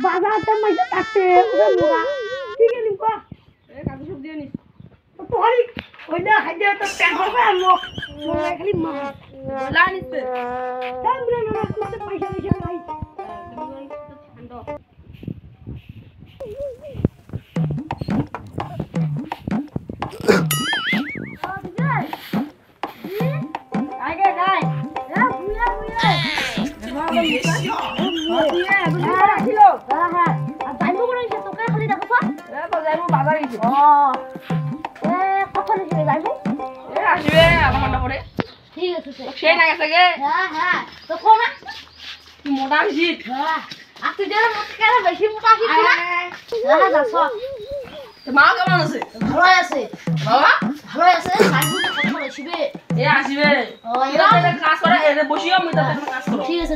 বাজারটা মাইতে কাটতে মোরা ঠিক আছে নিবা এ কাজু সব দিয়ে নিস তো তোরি ওই না খাইতে তো প্যান করবে আমো মোরা খালি মা বলা নিতে দাম রে না করতে পয়সা দিছে ভাই তুমি তো ঠান্ডা আগে গায় এ বুয়া মা কেমন আছে ভালো আছে বাবা ভালো আছে আসবে এ আসবে এরা কাজ করে এরে বসিও আমি তাতে কাজ করব ঠিক আছে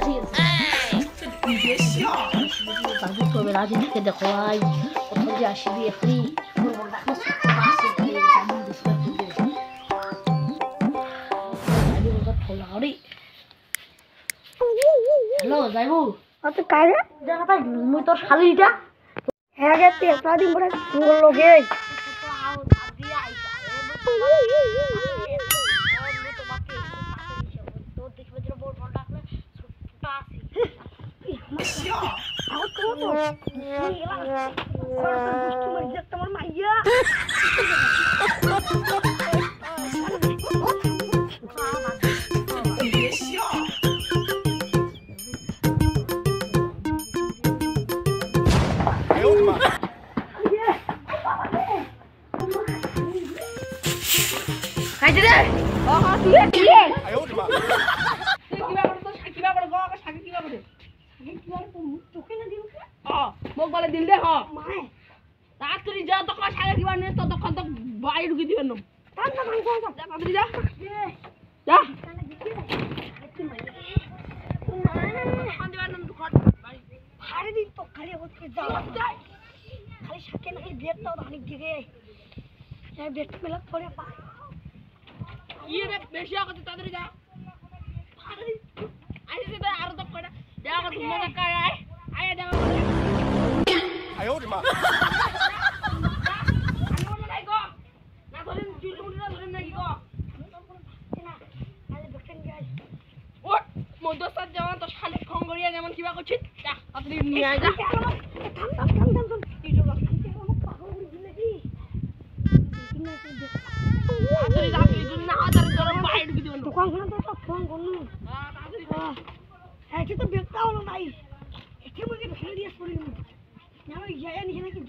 বাবু তবে রাজি থেকে দেখো ভাই কত যে আসবি এখনি বড় ডাক্তার পাশে গিয়ে জানি দিতে হ্যালো যাইবু আচ্ছা কারে জায়গাটা মুই তোর শালিটা হ্যাঁ গেতে একটা দিন পরে লগে দিল দে তাড়াতাড়ি যা তখন সাগে কিবা নিয়ে তো তখন তো বাইরে ঢুকে দিবেন না তাড়াতাড়ি যা যা খালি দিন তো খালি হচ্ছে যা খালি সাকে নাকি বেটটা অনেক দিকে বেট মেলা পরে পা ইয়ে রে বেশি আগে তাড়াতাড়ি যা আইছে তো আর তো কইরা যা আগে মজা করে আয় যা আয় ওরে মা যেমন কিবা করছিস আপনি নিয়ে যা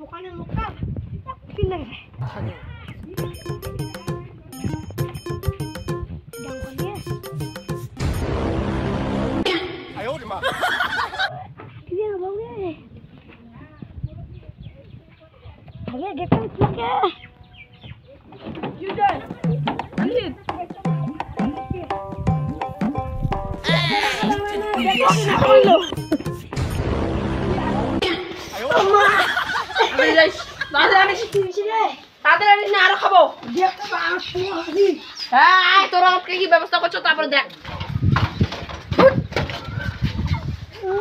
দোকানের লোকটা আরো খাবো তোরা কি ব্যবস্থা করছো তারপরে দেখ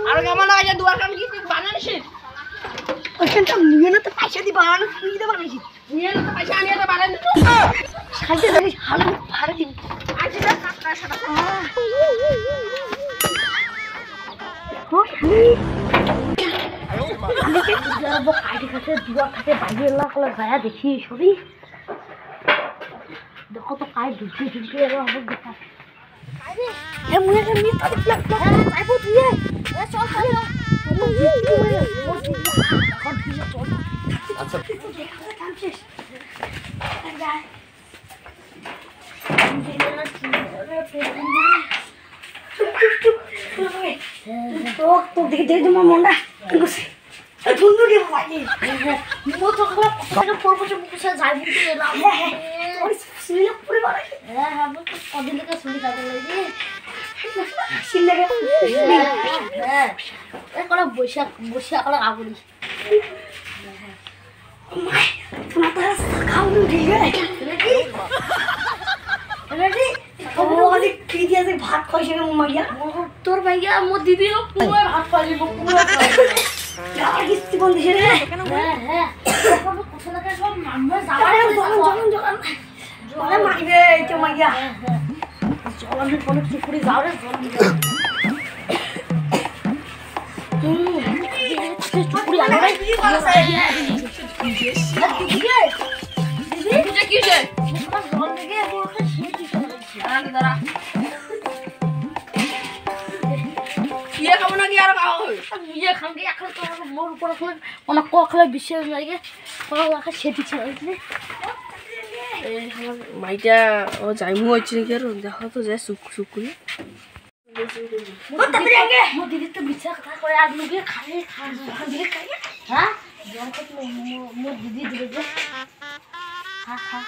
আর কেমন লাগে দুয়ার কাম কি বানানিস ওখানটা নিয়ে না তো পয়সা দি বানানো ফ্রি দে বানাইছি নিয়ে না তো পয়সা আনিয়ে তো বানাই দিত সাইডে ধরে হালু ভাড়া দিন আজ না কাকা সাদা তো আমি কে যাব কাটি কাছে দুয়ার কাছে বাইরে লাগলে গায়া দেখি সরি দেখো তো কাই ঢুকে ঢুকে আর আমাকে দেখা আরে এ মুয়ে কে মি তো প্লাক আইবো তুই এ চল চল আচ্ছা তো দেখে তোমার মনটা বন্ধু কে ভাই মোটো খারাপ পরপরে মুখে যাই বলতে এলাম সিলে পুরো বাড়াই হ্যাঁ হ্যাঁ তো কদিন থেকে শুনি কাজে লাগে সিলে হ্যাঁ একলা বৈশাখ করে আগুনি তোমার তো খাও নি ঠিক আছে রেডি রেডি ও অনেক কি দিয়ে ভাত কইছে কে মাইয়া তোর ভাইয়া মোর দিদি পুরো ভাত পারিব পুরো গাড়ি কিস্তি বন্ধ দিছে রে হ্যাঁ এখন কত টাকা সব আমরা যাওয়ার জল মাইবে তো মাইয়া জল আমি কোন পুকুরে যাও রে জল পুকুরে আলো রে কি করছ দিদি এটা কি রে জল থেকে ওকে শিখি দাঁড়া দাঁড়া ये खाओ ना कि यार खाओ ये खाएंगे এখন তো মোর উপর এখন অনেক কখলে বিশেষ লাগে কখলে রাখা সেটি ছাড়াইছে এই আমার মাইটা ও যাইমু হচ্ছে কি আর দেখো তো যে সুক সুক করে মোর দিদি তো বিছা কথা কয় আর মুগে খালি খান দিলে খাই হ্যাঁ জন তো মোর দিদি দিলে যে খা খা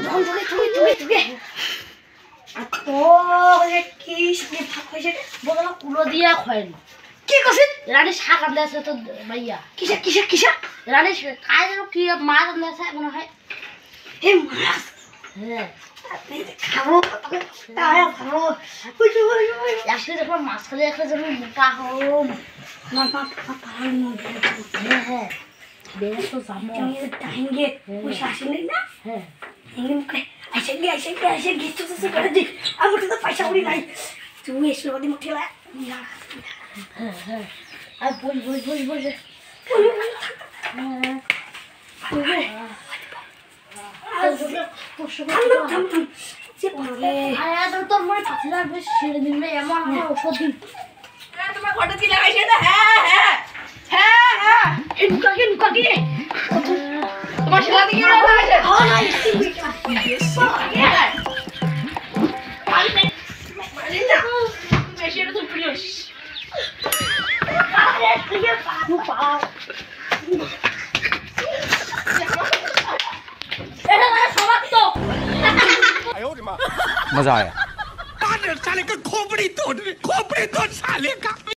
জন তুমি তো কি শিখে ভাগ হইছে বদলা কুলো দিয়া খাইনি কি কইছিস রানী শাক আনতেছে তো ভাইয়া কিসা রানী কাজের কি মাছ আনতেছে মনে হয় হে মাছ হ্যাঁ আপনি খাবো তারা খাবো ওই একসাথে যখন মাছ খালে একটা যেন মোটা হম মা পাহাড় মধ্যে হ্যাঁ বেশ তো যাবো টাইমে ওই শাসি নেই না হ্যাঁ এমনি আইসে গিয়ে তো করে দি আমার তো পয়সা করি নাই তুই এসে ওদি মুঠে লা হ্যাঁ হ্যাঁ আর বই তোর মনে পাখিরা বেশ ছেড়ে দিন এমন আমার ওষুধ দিন তোমার ঘটে কি লাগাইছে না হ্যাঁ নুকাকি তোমার ছেলে দিকে লাগাইছে বেশি এটা তো প্রিয় मजा आया साले का खोपड़ी तोड़ साले का